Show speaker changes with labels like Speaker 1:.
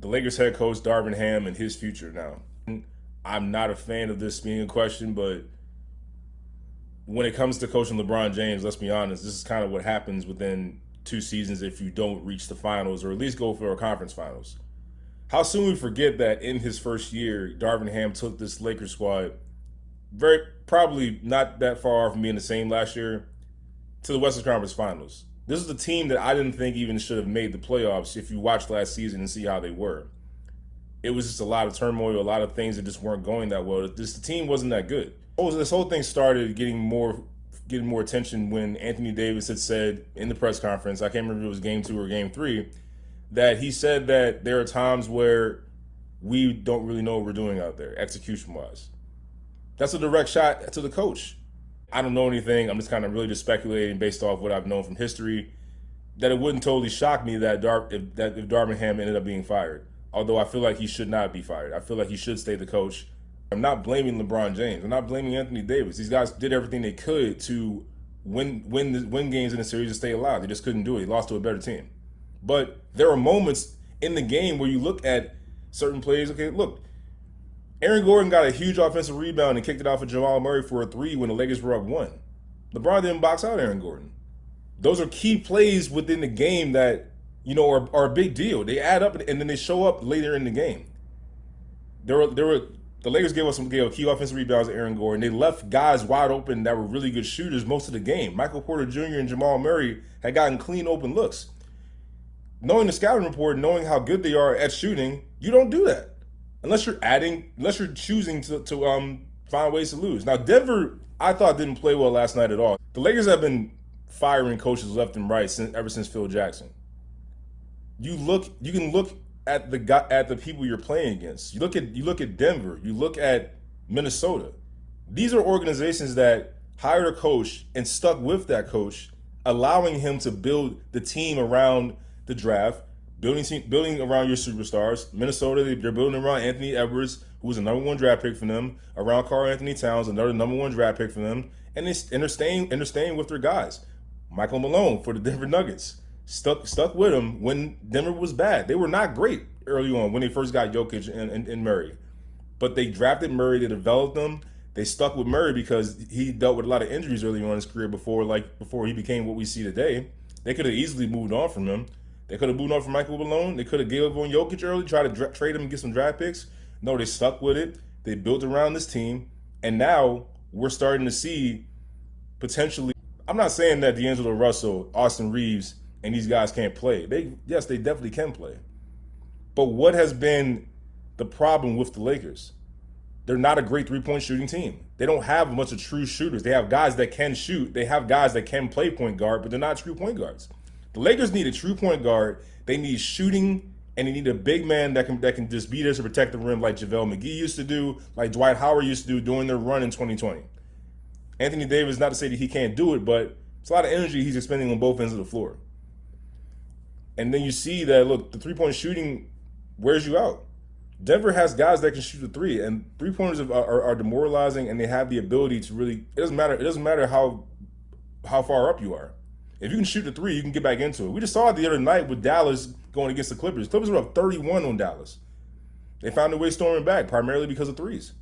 Speaker 1: the Lakers head coach Darvin Ham and his future now. I'm not a fan of this being a question, but when it comes to coaching LeBron James, let's be honest, this is kind of what happens within 2 seasons if you don't reach the finals or at least go for a conference finals. How soon we forget that in his first year, Darvin Ham took this Lakers squad, very probably not that far off from being the same last year, to the Western Conference Finals. This is a team that I didn't think even should have made the playoffs if you watched last season and see how they were. It was just a lot of turmoil, a lot of things that just weren't going that well. The team wasn't that good. This whole thing started getting more attention when Anthony Davis had said in the press conference, I can't remember if it was game 2 or game 3, that he said that there are times where we don't really know what we're doing out there, execution-wise. That's a direct shot to the coach. I don't know anything. I'm just kind of really just speculating based off what I've known from history, that it wouldn't totally shock me that if Darvin Ham ended up being fired. Although I feel like he should not be fired. I feel like he should stay the coach. I'm not blaming LeBron James. I'm not blaming Anthony Davis. These guys did everything they could to win games in the series and stay alive. They just couldn't do it. They lost to a better team. But there are moments in the game where you look at certain plays. Okay, look, Aaron Gordon got a huge offensive rebound and kicked it off of Jamal Murray for a 3 when the Lakers were up 1. LeBron didn't box out Aaron Gordon. Those are key plays within the game that, are a big deal. They add up and then they show up later in the game. The Lakers gave key offensive rebounds to Aaron Gordon. They left guys wide open that were really good shooters most of the game. Michael Porter Jr. and Jamal Murray had gotten clean open looks. Knowing the scouting report, knowing how good they are at shooting, you don't do that unless you're choosing to find ways to lose. Now Denver, I thought, didn't play well last night at all. The Lakers have been firing coaches left and right ever since Phil Jackson. You can look at the people you're playing against. You look at Denver. You look at Minnesota. These are organizations that hired a coach and stuck with that coach, allowing him to build the team around the draft, building around your superstars. Minnesota, they're building around Anthony Edwards, who was a #1 draft pick for them, around Karl Anthony Towns, another #1 draft pick for them, and they're staying with their guys. Michael Malone for the Denver Nuggets stuck with them when Denver was bad. They were not great early on when they first got Jokic and Murray, but they drafted Murray, they developed them. They stuck with Murray because he dealt with a lot of injuries early on in his career before he became what we see today. They could have easily moved on from him. They could have moved on from Michael Malone. They could have gave up on Jokic early, tried to trade him and get some draft picks. No, they stuck with it. They built around this team, and now we're starting to see potentially. I'm not saying that D'Angelo Russell, Austin Reeves, and these guys can't play. They definitely can play. But what has been the problem with the Lakers? They're not a great three-point shooting team. They don't have a bunch of true shooters. They have guys that can shoot. They have guys that can play point guard, but they're not true point guards. The Lakers need a true point guard. They need shooting, and they need a big man that can just be there to protect the rim like JaVale McGee used to do, like Dwight Howard used to do during their run in 2020. Anthony Davis, not to say that he can't do it, but it's a lot of energy he's expending on both ends of the floor. And then you see that, look, the three-point shooting wears you out. Denver has guys that can shoot the 3, and three-pointers are demoralizing, and they have the ability to really. It doesn't matter how far up you are. If you can shoot the 3, you can get back into it. We just saw it the other night with Dallas going against the Clippers. Clippers were up 31 on Dallas. They found a way storming back, primarily because of threes.